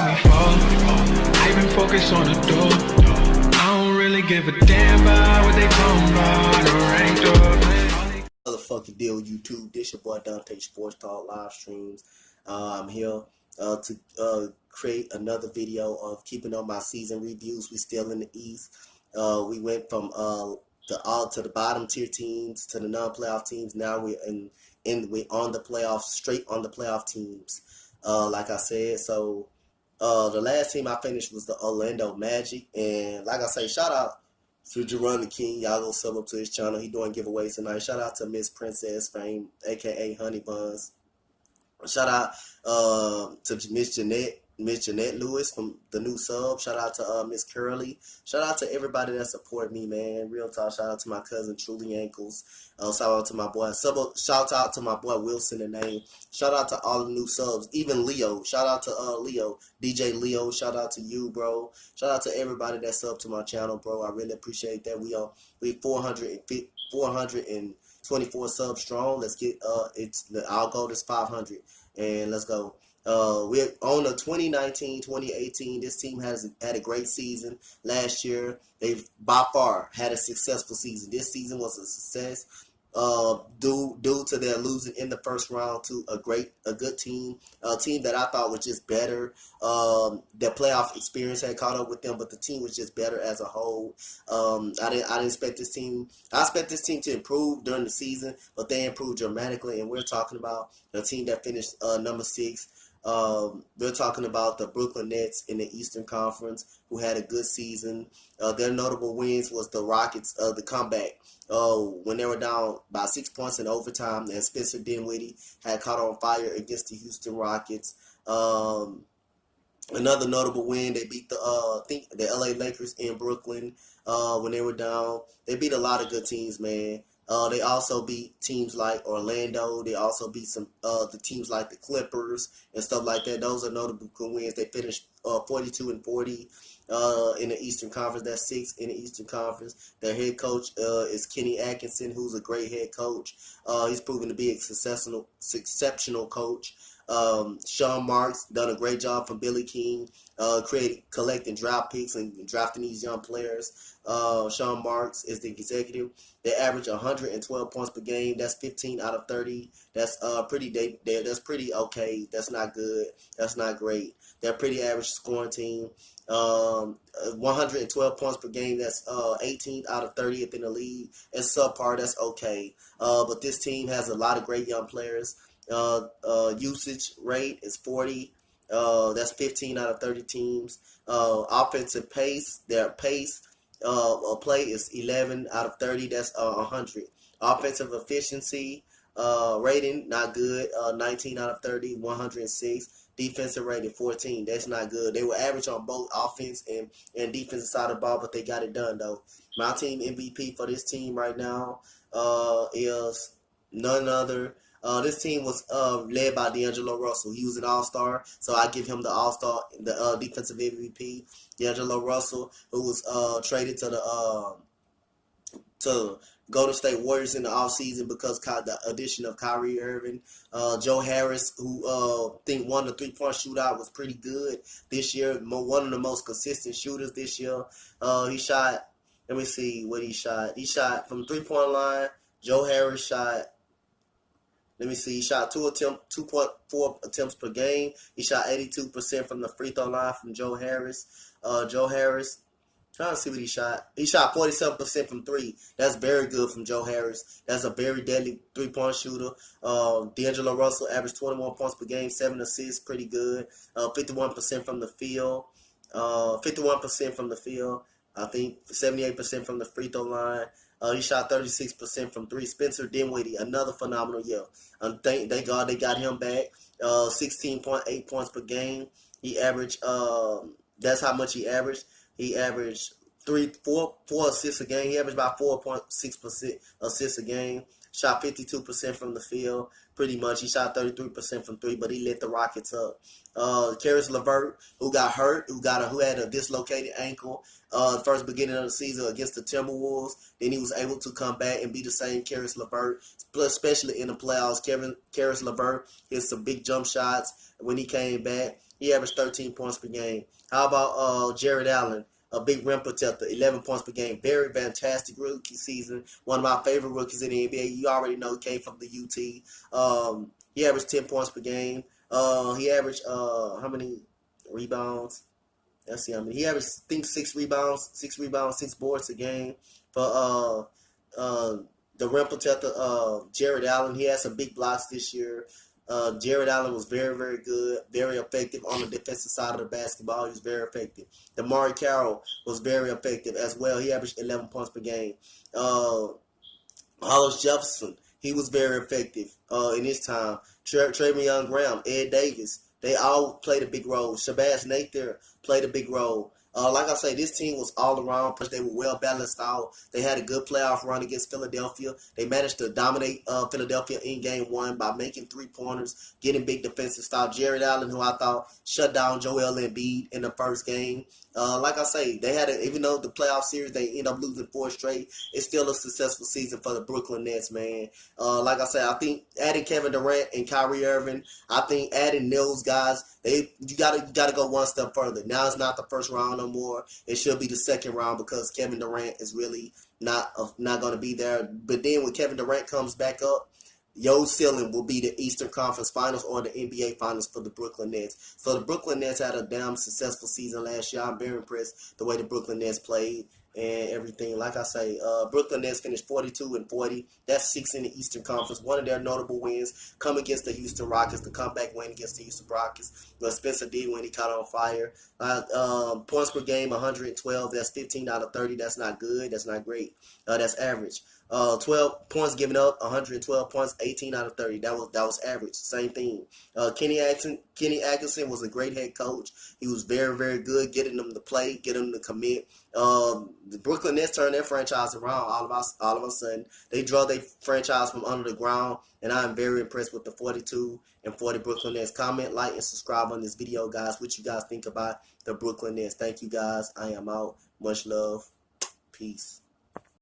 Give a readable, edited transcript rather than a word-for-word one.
make me fall. I've been focused on the door. I don't really give a damn about what they talking about. The ranked up. Motherfucking deal, YouTube. This your boy Dante Sports Talk live streams. I'm here to create another video of keeping on my season reviews. We still in the East. We went from to the bottom tier teams to the non-playoff teams. Now we're we're on the playoffs, straight on the playoff teams. Like I said, so the last team I finished was the Orlando Magic, and like I say, shout out to Jerron the King. Y'all go sub up to his channel. He doing giveaways tonight. Shout out to Miss Princess Fame, aka Honey Buns. Shout out to Miss Jeanette Lewis from the new sub. Shout out to Miss Curly. Shout out to everybody that support me, man. Real talk. Shout out to my cousin Truly Ankles. Shout out to my boy. Shout out to my boy Wilson the name. Shout out to all the new subs. Even Leo. Shout out to Leo. DJ Leo. Shout out to you, bro. Shout out to everybody that sub to my channel, bro. I really appreciate that. We 424 subs strong. Let's get our goal is 500, and let's go. We're on the 2019-2018. This team had a great season last year. They've by far had a successful season. This season was a success due to their losing in the first round to a good team, a team that I thought was just better. Their playoff experience had caught up with them, but the team was just better as a whole. I didn't expect this team. I expect this team to improve during the season, but they improved dramatically. And we're talking about the team that finished number 6. We're talking about the Brooklyn Nets in the Eastern Conference, who had a good season. Their notable wins was the Rockets, the comeback. When they were down by 6 points in overtime, and Spencer Dinwiddie had caught on fire against the Houston Rockets. Another notable win, they beat the LA Lakers in Brooklyn when they were down. They beat a lot of good teams, man. They also beat teams like Orlando. They also beat the teams like the Clippers and stuff like that. Those are notable good wins. They finished 42-40 in the Eastern Conference. That's 6 in the Eastern Conference. Their head coach is Kenny Atkinson, who's a great head coach. He's proven to be an exceptional coach. Sean Marks done a great job for Billy King, collecting draft picks and drafting these young players. Sean Marks is the executive. They average 112 points per game. That's 15 out of 30. That's that's pretty okay. That's not good. That's not great. They're a pretty average scoring team. 112 points per game. That's 18th out of 30th in the league. And subpar. That's okay. But this team has a lot of great young players. Usage rate is 40. That's 15 out of 30 teams. Offensive pace, their pace play is 11 out of 30. That's 100. Offensive efficiency rating, not good. 19 out of 30, 106. Defensive rating, 14. That's not good. They were average on both offense and defensive side of the ball, but they got it done, though. My team MVP for this team right now is none other. This team was led by D'Angelo Russell. He was an all-star, so I give him the all-star, the defensive MVP. D'Angelo Russell, who was traded to Golden State Warriors in the offseason because the addition of Kyrie Irving. Joe Harris, who think won the three-point shootout, was pretty good this year. One of the most consistent shooters this year. He shot, let me see what he shot. He shot from three-point line. Joe Harris shot, let me see, he shot 2.4 attempts per game. He shot 82% from the free throw line from Joe Harris. Joe Harris, trying to see what he shot. He shot 47% from 3. That's very good from Joe Harris. That's a very deadly three-point shooter. D'Angelo Russell averaged 21 points per game, 7 assists, pretty good. 51% from the field. 51% from the field. I think 78% from the free throw line. He shot 36% from 3. Spencer Dinwiddie, another phenomenal year. Thank God they got him back. 16.8 points per game. He averaged, that's how much he averaged. He averaged 4 assists a game. He averaged about 4.6% assists a game. Shot 52% from the field. Pretty much, he shot 33% from 3, but he lit the Rockets up. Caris LeVert, who got hurt, who had a dislocated ankle first beginning of the season against the Timberwolves. Then he was able to come back and be the same Caris LeVert, especially in the playoffs. Caris LeVert hit some big jump shots when he came back. He averaged 13 points per game. How about Jared Allen? A big rim protector, 11 points per game. Very fantastic rookie season. One of my favorite rookies in the NBA. You already know, came from the UT. He averaged 10 points per game. He averaged how many rebounds? Let's see how many. He averaged, I think, 6 rebounds, 6 boards a game. For the rim protector, Jared Allen, he had some big blocks this year. Jared Allen was very, very good, very effective on the defensive side of the basketball. He was very effective. DeMarre Carroll was very effective as well. He averaged 11 points per game. Hollis Jefferson, he was very effective in his time. Trayvon Young Graham, Ed Davis, they all played a big role. Shabazz Napier played a big role. Like I say, this team was all around. They were well balanced out. They had a good playoff run against Philadelphia. They managed to dominate Philadelphia in game one by making 3-pointers, getting big defensive style. Jared Allen, who I thought shut down Joel Embiid in the first game. Like I say, they had even though the playoff series they end up losing 4 straight, it's still a successful season for the Brooklyn Nets, man. Like I said, I think adding Kevin Durant and Kyrie Irving, I think adding those guys, you gotta go one step further. Now it's not the first round no more. It should be the second round because Kevin Durant is really not going to be there. But then when Kevin Durant comes back up, your ceiling will be the Eastern Conference Finals or the NBA Finals for the Brooklyn Nets. So the Brooklyn Nets had a damn successful season last year. I'm very impressed the way the Brooklyn Nets played and everything. Like I say, Brooklyn Nets finished 42-40. That's 6 in the Eastern Conference. One of their notable wins come against the Houston Rockets, the comeback win against the Houston Rockets. But Spencer did when he caught on fire. Points per game, 112. That's 15 out of 30. That's not good. That's not great. That's average. 12 points given up, 112 points, 18 out of 30. That was average. Same thing. Kenny Atkinson was a great head coach. He was very, very good getting them to play, getting them to commit. The Brooklyn Nets turned their franchise around all of a sudden. They drove their franchise from under the ground, and I'm very impressed with the 42-40 Brooklyn Nets. Comment, like, and subscribe on this video, guys. What you guys think about the Brooklyn Nets. Thank you, guys. I am out. Much love. Peace.